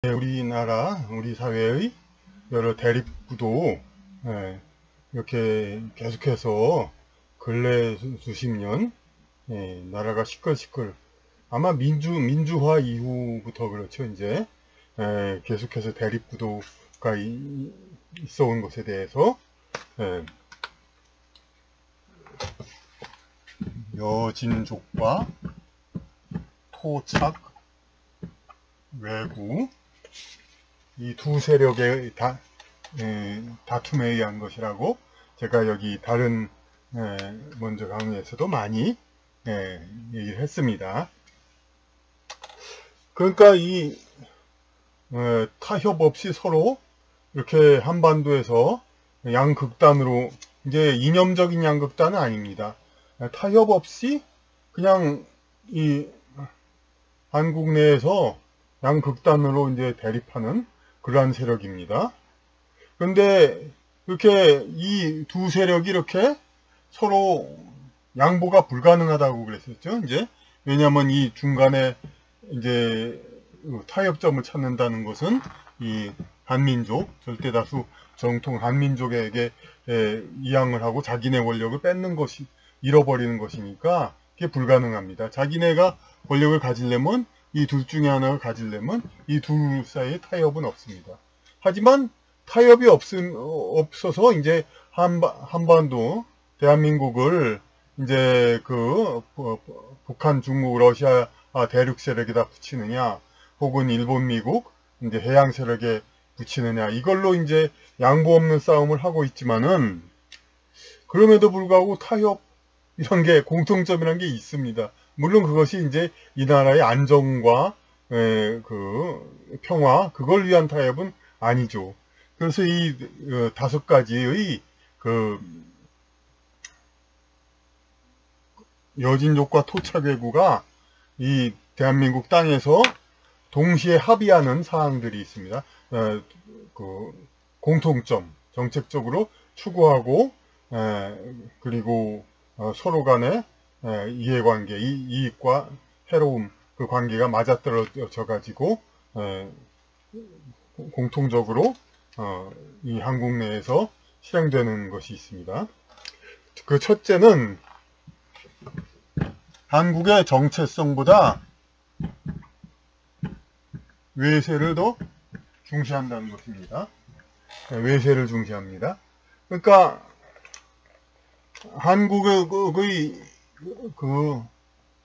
우리나라, 우리 사회의 여러 대립구도 이렇게 계속해서 근래 수십 년 나라가 시끌시끌 아마 민주화 이후부터 그렇죠. 이제 계속해서 대립구도가 있어 온 것에 대해서 여진족과 토착, 왜구 이 두 세력의 다툼에 의한 것이라고 제가 여기 다른 먼저 강의에서도 많이 얘기를 했습니다. 그러니까 이 타협 없이 서로 이렇게 한반도에서 양극단으로 이제 이념적인 양극단은 아닙니다. 타협 없이 그냥 이 한국 내에서 양극단으로 이제 대립하는 그러한 세력입니다. 그런데 이렇게 이 두 세력이 이렇게 서로 양보가 불가능하다고 그랬었죠. 이제 왜냐하면 이 중간에 이제 타협점을 찾는다는 것은 이 한민족 절대다수 정통 한민족에게 이양을 하고 자기네 권력을 뺏는 것이 잃어버리는 것이니까 그게 불가능합니다. 자기네가 권력을 가지려면 이 둘 중에 하나를 가지려면 이 둘 사이에 타협은 없습니다. 하지만 타협이 없어서 이제 한반도 대한민국을 이제 북한, 중국, 러시아 대륙 세력에다 붙이느냐, 혹은 일본, 미국 이제 해양 세력에 붙이느냐, 이걸로 이제 양보 없는 싸움을 하고 있지만은 그럼에도 불구하고 타협 이런 게 공통점이라는 게 있습니다. 물론 그것이 이제 이 나라의 안정과 평화 그걸 위한 타협은 아니죠. 그래서 이 5가지의 여진족과 토착외구가 이 대한민국 땅에서 동시에 합의하는 사항들이 있습니다. 공통점, 정책적으로 추구하고 그리고 서로 간의 이해관계, 이익과 해로움 그 관계가 맞아떨어져 가지고 공통적으로 이 한국 내에서 실행되는 것이 있습니다. 그 첫째는 한국의 정체성보다 외세를 더 중시한다는 것입니다. 외세를 중시합니다. 그러니까 한국의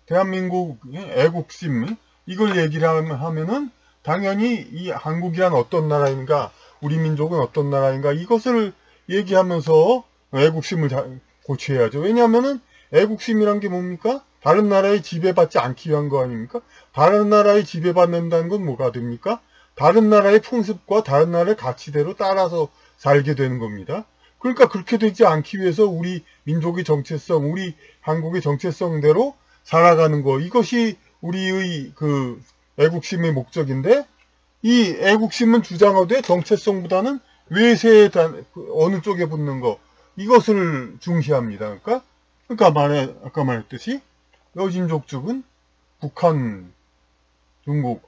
대한민국의 애국심 이걸 얘기를 하면은 당연히 이 한국이란 어떤 나라인가, 우리 민족은 어떤 나라인가 이것을 얘기하면서 애국심을 고취해야죠. 왜냐하면은 애국심이란 게 뭡니까? 다른 나라에 지배받지 않기 위한 거 아닙니까? 다른 나라에 지배받는다는 건 뭐가 됩니까? 다른 나라의 풍습과 다른 나라의 가치대로 따라서 살게 되는 겁니다. 그러니까 그렇게 되지 않기 위해서 우리 민족의 정체성, 우리 한국의 정체성대로 살아가는 거, 이것이 우리의 애국심의 목적인데, 이 애국심은 주장하되 정체성보다는 외세에 어느 쪽에 붙는 거, 이것을 중시합니다. 그러니까 아까 말했듯이 여진족 측은 북한, 중국,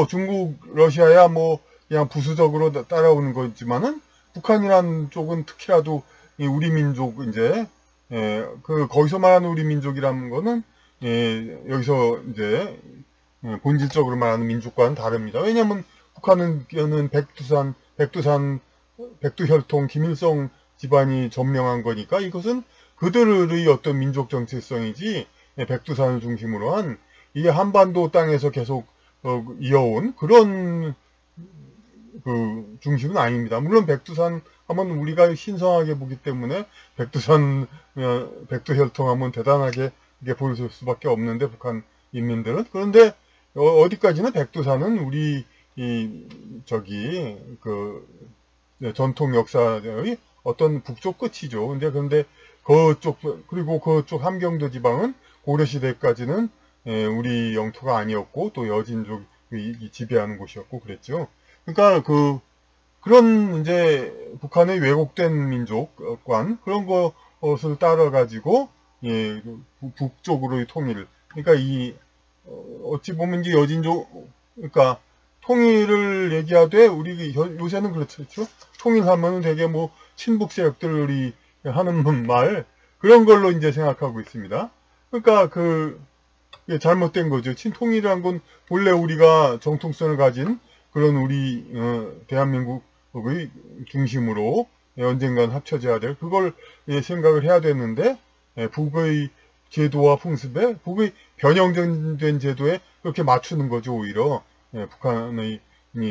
중국, 러시아야 그냥 부수적으로 따라오는 거지만은 북한이란 쪽은 특히라도 우리 민족 이제 거기서 말하는 우리 민족이라는 거는 여기서 이제 본질적으로 말하는 민족과는 다릅니다. 왜냐하면 북한은 백두혈통 김일성 집안이 점령한 거니까 이것은 그들의 어떤 민족 정체성이지 백두산을 중심으로 한 이게 한반도 땅에서 계속 이어온 그런 중심은 아닙니다. 물론 백두산 하면 우리가 신성하게 보기 때문에 백두혈통 하면 대단하게 이게 보일 수밖에 없는데 북한 인민들은 그런데 어디까지나 백두산은 우리 전통 역사의 어떤 북쪽 끝이죠. 그런데 그리고 그쪽 함경도 지방은 고려시대까지는 우리 영토가 아니었고 또 여진족이 지배하는 곳이었고 그랬죠. 그러니까 그런 이제 북한의 왜곡된 민족관 그런 것을 따라 가지고 북쪽으로의 통일. 그러니까 어찌 보면 이제 여진족 그러니까 통일을 얘기하되 우리 요새는 그렇죠. 통일하면은 되게 뭐 친북 세력들이 하는 말 그런 걸로 이제 생각하고 있습니다. 그러니까 잘못된 거죠. 친통일이란 건 본래 우리가 정통성을 가진 그런 우리 대한민국의 중심으로 언젠간 합쳐져야 될 그걸 생각을 해야 되는데 북의 제도와 풍습에 북의 변형된 제도에 그렇게 맞추는 거죠. 오히려 북한의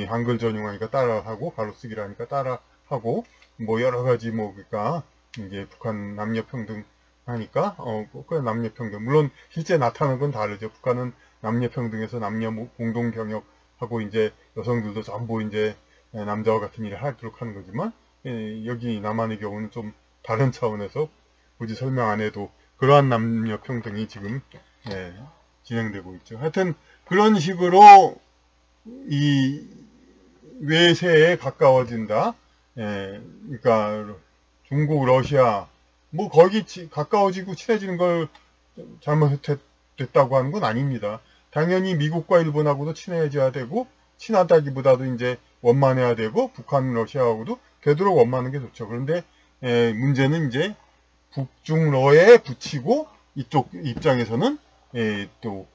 한글 전용하니까 따라하고 가로쓰기라니까 따라하고 뭐 여러 가지 뭐 그러니까 이제 북한 남녀평등 하니까 그 남녀평등 물론 실제 나타나는 건 다르죠. 북한은 남녀평등에서 남녀 공동 병역하고 이제 여성들도 전부 이제 남자와 같은 일을 하도록 하는 거지만 여기 남한의 경우는 좀 다른 차원에서 굳이 설명 안 해도 그러한 남녀평등이 지금 진행되고 있죠. 하여튼 그런 식으로 이 외세에 가까워진다. 그러니까 중국, 러시아 뭐 거기 가까워지고 친해지는 걸 잘못됐다고 하는 건 아닙니다. 당연히 미국과 일본하고도 친해져야 되고 친하다기보다도 이제 원만해야 되고 북한, 러시아하고도 되도록 원만한 게 좋죠. 그런데 문제는 이제 북중러에 붙이고 이쪽 입장에서는 또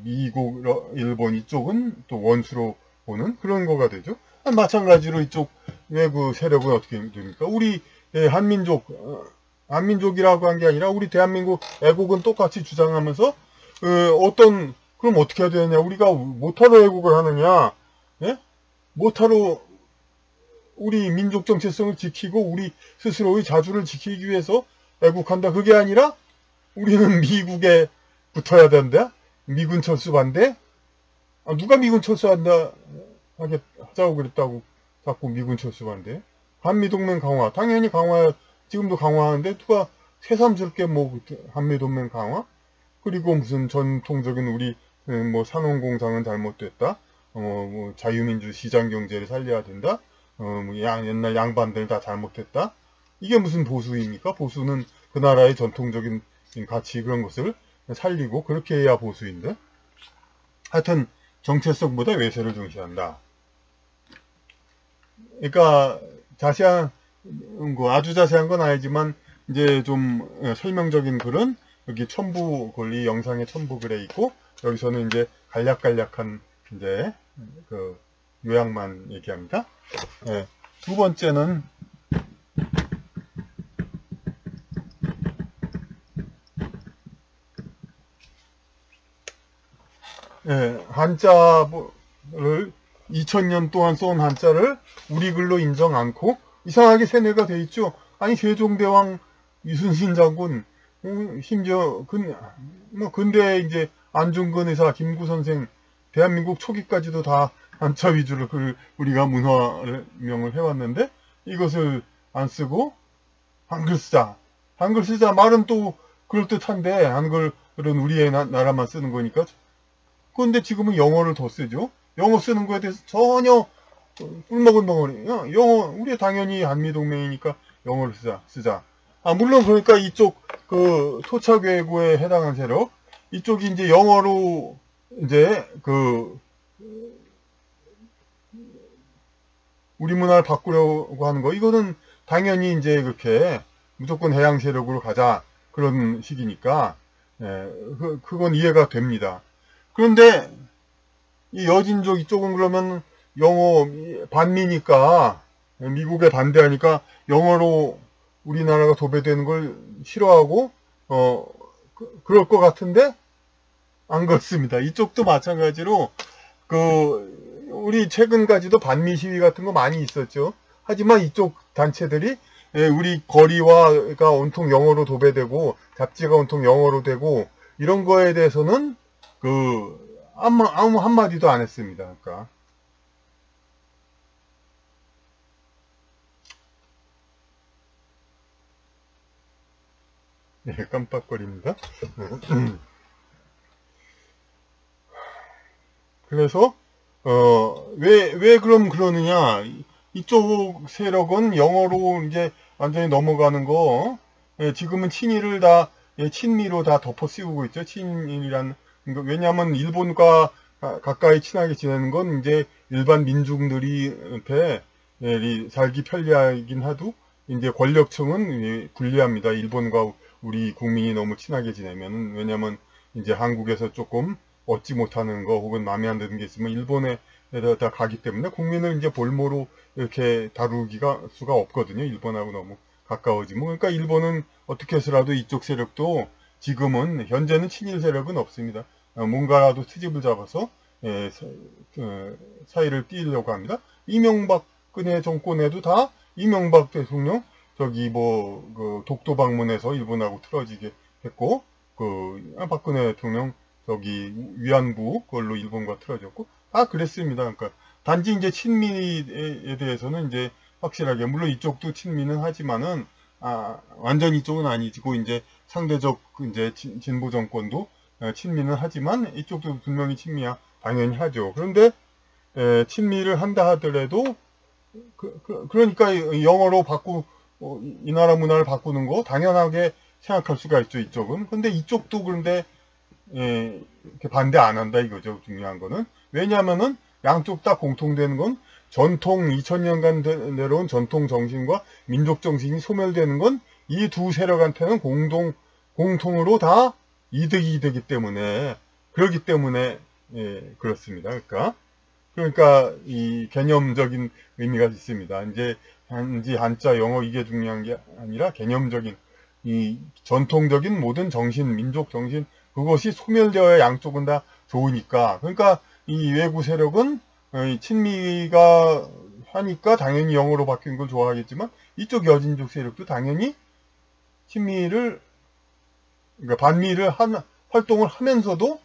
미국, 일본 이쪽은 또 원수로 보는 그런 거가 되죠. 마찬가지로 이쪽 외국 세력은 어떻게 됩니까? 우리 한민족이라고 한 게 아니라 우리 대한민국 애국은 똑같이 주장하면서 그럼 어떻게 해야 되느냐? 우리가 못하러 애국을 하느냐? 예? 못하러 우리 민족 정체성을 지키고 우리 스스로의 자주를 지키기 위해서 애국한다. 그게 아니라 우리는 미국에 붙어야 된다. 미군 철수 반대? 누가 미군 철수한다 하자고 그랬다고 자꾸 미군 철수 반대? 한미동맹 강화. 당연히 강화, 지금도 강화하는데 누가 새삼스럽게 뭐 한미동맹 강화? 그리고 무슨 전통적인 우리 뭐 산업공장은 잘못됐다. 뭐 자유민주 시장경제를 살려야 된다. 뭐 옛날 양반들 다 잘못했다. 이게 무슨 보수입니까? 보수는 그 나라의 전통적인 가치 그런 것을 살리고 그렇게 해야 보수인데. 하여튼 정체성보다 외세를 중시한다. 그러니까 자세한 아주 자세한 건 아니지만 이제 좀 설명적인 글은 여기 첨부 권리 영상에 첨부 글에 있고 여기서는 이제 간략간략한 이제 그 요약만 얘기합니다. 두 번째는 한자를 2000년 동안 써온 한자를 우리 글로 인정 않고 이상하게 세뇌가 돼 있죠. 아니 세종대왕 이순신 장군 심지어 근대 이제 안중근 의사 김구 선생 대한민국 초기까지도 다 한자 위주로 우리가 문화명을 해왔는데 이것을 안 쓰고 한글 쓰자. 한글 쓰자 말은 또 그럴듯한데 한글은 우리의 나라만 쓰는 거니까. 그런데 지금은 영어를 더 쓰죠. 영어 쓰는 거에 대해서 전혀 꿀먹은 덩어리. 영어 우리 당연히 한미동맹이니까 영어를 쓰자. 물론 그러니까 이쪽 그 토착외고에 해당한 세력 이쪽이 이제 영어로 이제 우리 문화를 바꾸려고 하는 거 이거는 당연히 이제 그렇게 무조건 해양 세력으로 가자 그런 식이니까 그건 이해가 됩니다. 그런데 이 여진족 이쪽은 그러면 영어 반미니까 미국에 반대하니까 영어로 우리나라가 도배되는 걸 싫어하고 그럴 것 같은데 안 그렇습니다. 이쪽도 마찬가지로 우리 최근까지도 반미 시위 같은 거 많이 있었죠. 하지만 이쪽 단체들이 우리 거리가 온통 영어로 도배되고 잡지가 온통 영어로 되고 이런 거에 대해서는 아무 한마디도 안 했습니다. 그러니까 깜빡거립니다. 그래서 왜 그럼 그러느냐? 이쪽 세력은 영어로 이제 완전히 넘어가는 거 지금은 친일을 다 친미로 다 덮어 씌우고 있죠. 친일이란 왜냐하면 일본과 가까이 친하게 지내는 건 이제 일반 민중들한테 살기 편리하긴 하도 이제 권력층은 불리합니다. 일본과 우리 국민이 너무 친하게 지내면은. 왜냐면 이제 한국에서 조금 얻지 못하는 거 혹은 마음에 안 드는 게 있으면 일본에 다 가기 때문에 국민을 이제 볼모로 이렇게 다루기가 수가 없거든요. 일본하고 너무 가까워지면. 그러니까 일본은 어떻게 해서라도 이쪽 세력도 지금은 현재는 친일 세력은 없습니다. 뭔가라도 트집을 잡아서 사이를 띄려고 합니다. 이명박근혜 정권에도 다 이명박 대통령 저기 그 독도 방문해서 일본하고 틀어지게 했고, 박근혜 대통령 저기 위안부 그걸로 일본과 틀어졌고 다 그랬습니다. 그러니까 단지 이제 친미에 대해서는 이제 확실하게, 물론 이쪽도 친미는 하지만은 완전 이쪽은 아니고 이제 상대적 이제 진보 정권도 친미는 하지만 이쪽도 분명히 친미야 당연히 하죠. 그런데 친미를 한다 하더라도 그러니까 영어로 이 나라 문화를 바꾸는 거 당연하게 생각할 수가 있죠, 이쪽은. 근데 이쪽도 그런데 이렇게 반대 안 한다 이거죠. 중요한 거는. 왜냐하면은 양쪽 다 공통되는 건 전통 2000년간 내려온 전통 정신과 민족 정신이 소멸되는 건 이 두 세력한테는 공통으로 다 이득이 되기 때문에, 그렇기 때문에 그렇습니다. 그러니까 이 개념적인 의미가 있습니다. 이제 한지 한자 영어 이게 중요한 게 아니라 개념적인 이 전통적인 모든 정신, 민족 정신 그것이 소멸되어야 양쪽은 다 좋으니까. 그러니까 이 외부 세력은 친미가 하니까 당연히 영어로 바뀐 걸 좋아하겠지만 이쪽 여진족 세력도 당연히 친미를, 그러니까 반미를 활동을 하면서도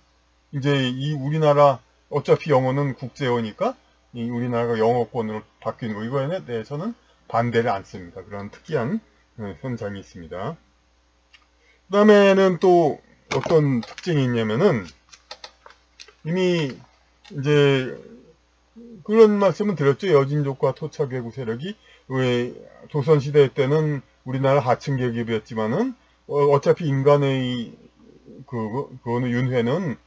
이제 이 우리나라 어차피 영어는 국제어니까 이 우리나라가 영어권으로 바뀌는 거 이거에 대해서는 반대를 안 씁니다. 그런 특이한 현상이 있습니다. 그 다음에는 또 어떤 특징이 있냐면은 이미 이제 그런 말씀은 드렸죠. 여진족과 토착외구 세력이 왜 조선시대 때는 우리나라 하층 계급이었지만은 어차피 인간의 그거는 윤회는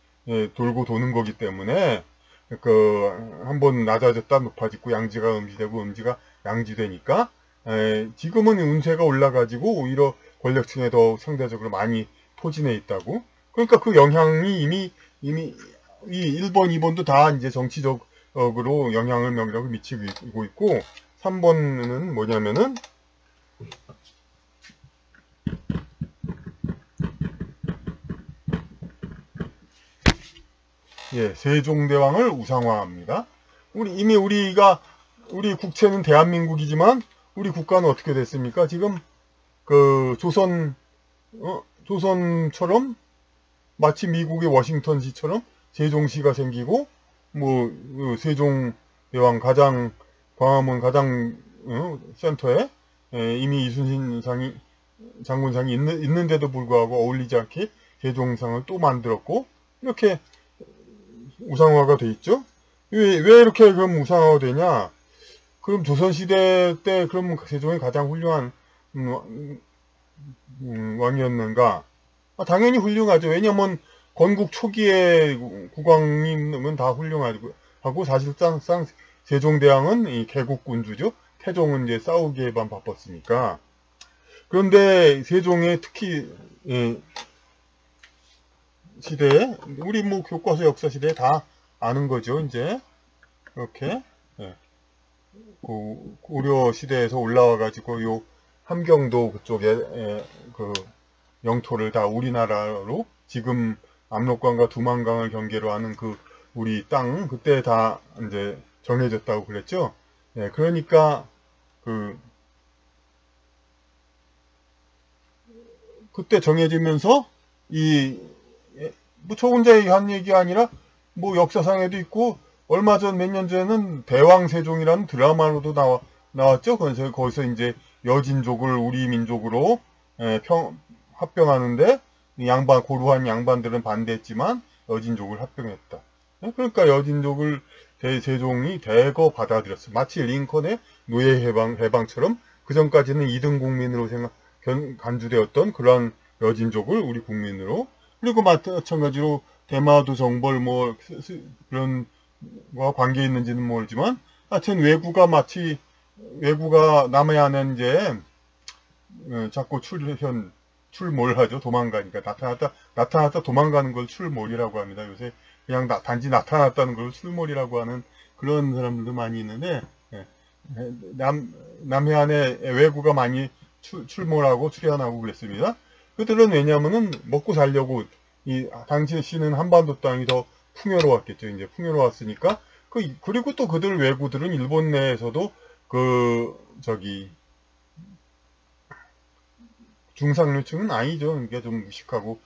돌고 도는 거기 때문에 한번 낮아졌다 높아지고 양지가 음지되고 음지가 양지되니까 지금은 운세가 올라가지고 오히려 권력층에 더 상대적으로 많이 포진해 있다고. 그러니까 그 영향이 이미 이 1번, 2번도 다 이제 정치적으로 영향력을 미치고 있고, 3번은 뭐냐면은 세종대왕을 우상화합니다. 우리 국채는 대한민국이지만 우리 국가는 어떻게 됐습니까? 지금 조선처럼 마치 미국의 워싱턴시처럼 세종시가 생기고, 세종대왕 광화문 가장 센터에 이미 이순신 장군상이 있는데도 불구하고 어울리지 않게 세종상을 또 만들었고, 이렇게 우상화가 돼 있죠. 왜 이렇게 그럼 우상화가 되냐? 그럼 조선시대 때 그럼 세종이 가장 훌륭한 왕이었는가? 당연히 훌륭하죠. 왜냐면 건국 초기에 국왕님은 다 훌륭하고, 사실상 세종대왕은 이 개국군주죠. 태종은 이제 싸우기에만 바빴으니까. 그런데 세종의 특히 시대에, 우리 교과서 역사 시대에 다 아는 거죠. 이제 이렇게 고려 시대에서 올라와 가지고 요 함경도 그쪽에 영토를 다 우리나라로, 지금 압록강과 두만강을 경계로 하는 우리 땅 그때 다 이제 정해졌다고 그랬죠. 그러니까 그때 정해지면서 저 혼자 한 얘기가 아니라 역사상에도 있고, 얼마 전 몇 년 전에는 대왕세종이라는 드라마로도 나왔죠. 그래서 거기서 이제 여진족을 우리 민족으로 합병하는데 고루한 양반들은 반대했지만 여진족을 합병했다. 그러니까 여진족을 세종이 대거 받아들였어. 마치 링컨의 노예 해방처럼 그 전까지는 2등 국민으로 간주되었던 그러한 여진족을 우리 국민으로, 그리고 마찬가지로 대마도 정벌 그런 관계 있는지는 모르지만 하여튼 외구가 남해안에 이제 자꾸 출몰하죠. 도망가니까 나타났다 도망가는 걸 출몰이라고 합니다. 요새 그냥 단지 나타났다는 걸 출몰이라고 하는 그런 사람들도 많이 있는데 남해안에 외구가 많이 출몰하고 출현하고 그랬습니다. 그들은 왜냐하면은 먹고 살려고 당시는 한반도 땅이 더 풍요로웠겠죠. 이제 풍요로웠으니까 그리고 또 그들 외구들은 일본 내에서도 중상류층은 아니죠. 그러니까 좀 무식하고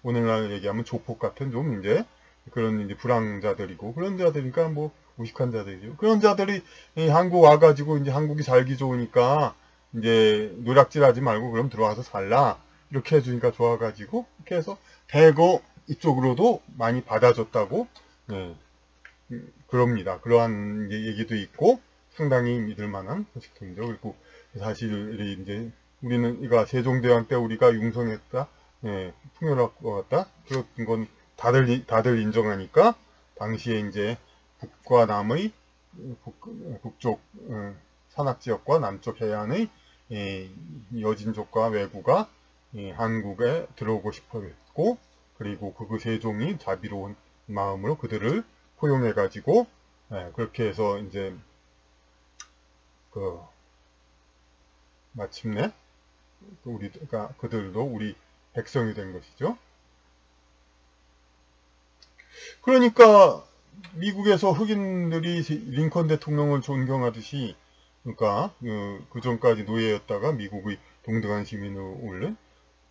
오늘날 얘기하면 조폭 같은 좀 이제 그런 이제 불황자들이고 그런 자들이니까 뭐 무식한 자들이죠. 그런 자들이 한국 와가지고 이제 한국이 살기 좋으니까 이제 노략질하지 말고 그럼 들어와서 살라 이렇게 해주니까 좋아가지고 이렇게 해서 대거 이쪽으로도 많이 받아줬다고 그럽니다. 그러한 얘기도 있고 상당히 믿을만한 소식통이죠. 그리고 사실 이제 우리는 이거 세종대왕 때 우리가 융성했다, 풍요로웠다 그런 건 다들 인정하니까 당시에 이제 북과 남의 북쪽 산악지역과 남쪽 해안의 여진족과 왜구가 한국에 들어오고 싶어 했고 그리고 그 세종이 자비로운 마음으로 그들을 포용해 가지고 그렇게 해서 이제 마침내 그들도 우리 백성이 된 것이죠. 그러니까 미국에서 흑인들이 링컨 대통령을 존경하듯이 그러니까 그 전까지 노예였다가 미국의 동등한 시민으로 올린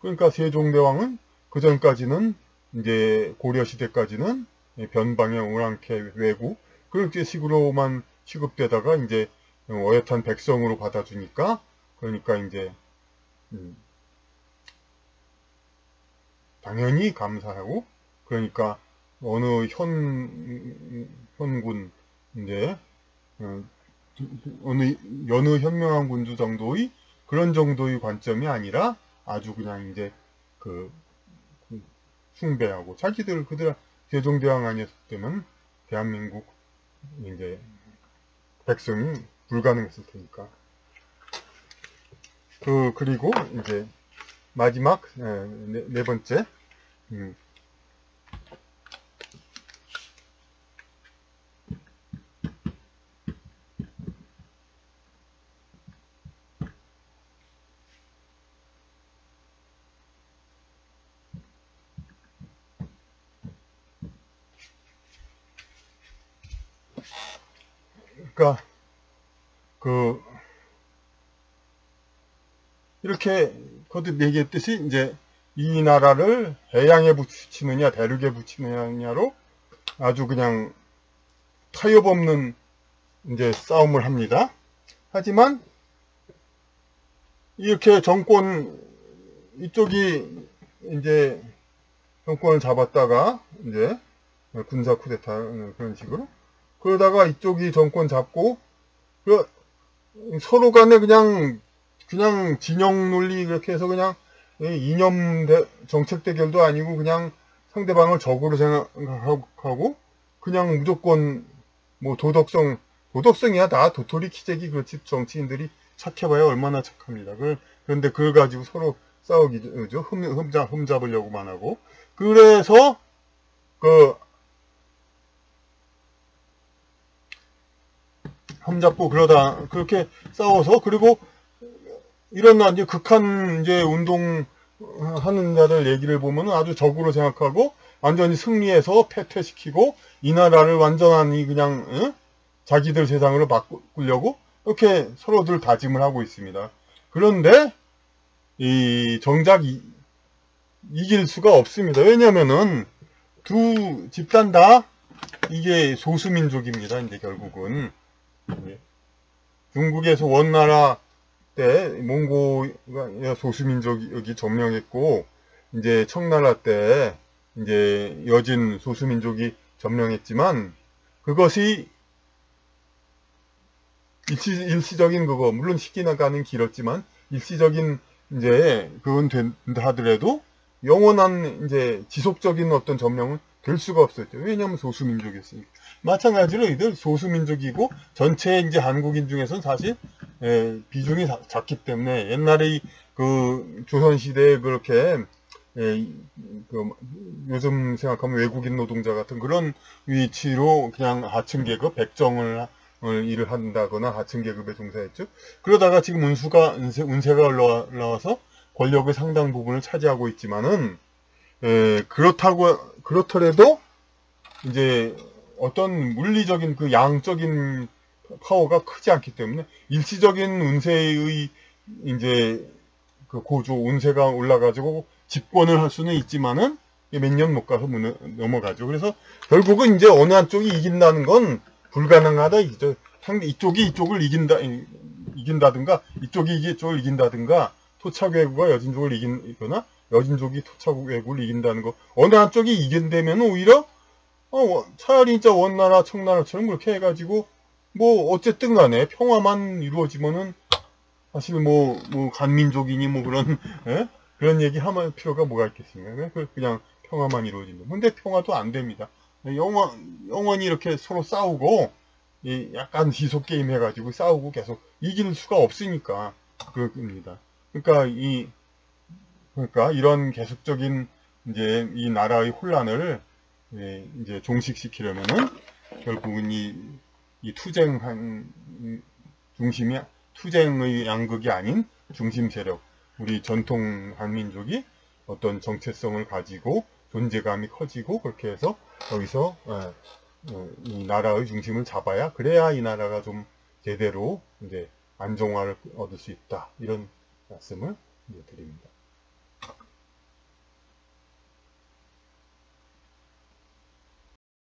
그러니까 세종대왕은 그 전까지는 이제 고려 시대까지는 변방의 오랑캐 왜구 그렇게 식으로만 취급되다가 이제 어엿한 백성으로 받아주니까 그러니까 이제 당연히 감사하고 그러니까 어느 현군 이제 여느 현명한 군주 정도의 그런 정도의 관점이 아니라 아주 그냥 이제 숭배하고 자기들 그들 세종대왕 아니었으면 대한민국 이제 백성이 불가능했을 테니까 그리고 이제 마지막 네 번째 그러니까 이렇게 거듭 얘기했듯이 이제 이 나라를 해양에 붙이느냐 대륙에 붙이느냐로 아주 그냥 타협 없는 이제 싸움을 합니다. 하지만 이렇게 이쪽이 이제 정권을 잡았다가 이제 군사 쿠데타 그런 식으로 그러다가 이쪽이 정권 잡고 서로 간에 그냥 진영 논리 이렇게 해서 그냥 이념 정책 대결도 아니고 그냥 상대방을 적으로 생각하고 그냥 무조건 뭐 도덕성이야 다 도토리 키재기 그렇지 정치인들이 착해봐야 얼마나 착합니다. 그런데 그걸 가지고 서로 싸우기죠. 흠잡으려고만 하고 그래서 흠잡고 그러다 그렇게 싸워서 그리고 이런 이제 극한 이제 운동하는 자들 얘기를 보면 아주 적으로 생각하고 완전히 승리해서 패퇴시키고 이 나라를 완전히 그냥 자기들 세상으로 바꾸려고 이렇게 서로들 다짐을 하고 있습니다. 그런데 정작 이길 수가 없습니다. 왜냐면은 두 집단 다 이게 소수민족입니다. 이제 결국은 중국에서 원나라 때 몽고가 소수민족이 점령했고 이제 청나라 때 이제 여진 소수민족이 점령했지만 그것이 일시적인 물론 시기나가는 길었지만 일시적인 이제 그건 된다 하더라도 영원한 이제 지속적인 어떤 점령은 될 수가 없었죠. 왜냐하면 소수민족이었으니까. 마찬가지로 이들 소수민족이고 전체 이제 한국인 중에서는 사실 비중이 작기 때문에 옛날에 그 조선시대에 그렇게 그 요즘 생각하면 외국인 노동자 같은 그런 위치로 그냥 하층 계급, 백정을 일을 한다거나 하층 계급에 종사했죠. 그러다가 지금 운세가 올라와서 권력의 상당 부분을 차지하고 있지만은 그렇더라도 이제 어떤 물리적인 그 양적인 파워가 크지 않기 때문에 일시적인 운세의 이제 그 고조 운세가 올라가지고 집권을 할 수는 있지만은 몇 년 못 가서 넘어가죠. 그래서 결국은 이제 어느 한쪽이 이긴다는 건 불가능하다 이죠. 상대 이쪽이 이쪽을 이긴다든가 이쪽이 이쪽을 이긴다든가 토착외구가 여진족을 이기거나 여진족이 토착외구를 이긴다는 거 어느 한쪽이 이긴다면 오히려 차라리 진짜 원나라 청나라처럼 그렇게 해가지고 뭐 어쨌든 간에 평화만 이루어지면은 사실 뭐 간민족이니 뭐 그런 그런 얘기 하면 필요가 뭐가 있겠습니까? 그냥 평화만 이루어진다. 근데 평화도 안 됩니다. 영원히 이렇게 서로 싸우고 약간 희속 게임 해가지고 싸우고 계속 이길 수가 없으니까 그겁니다. 그러니까 이런 계속적인 이제 이 나라의 혼란을 이제 종식시키려면은 결국은 이 투쟁한 중심이 투쟁의 양극이 아닌 중심 세력, 우리 전통 한민족이 어떤 정체성을 가지고 존재감이 커지고 그렇게 해서 여기서 이 나라의 중심을 잡아야 그래야 이 나라가 좀 제대로 이제 안정화를 얻을 수 있다 이런 말씀을 드립니다.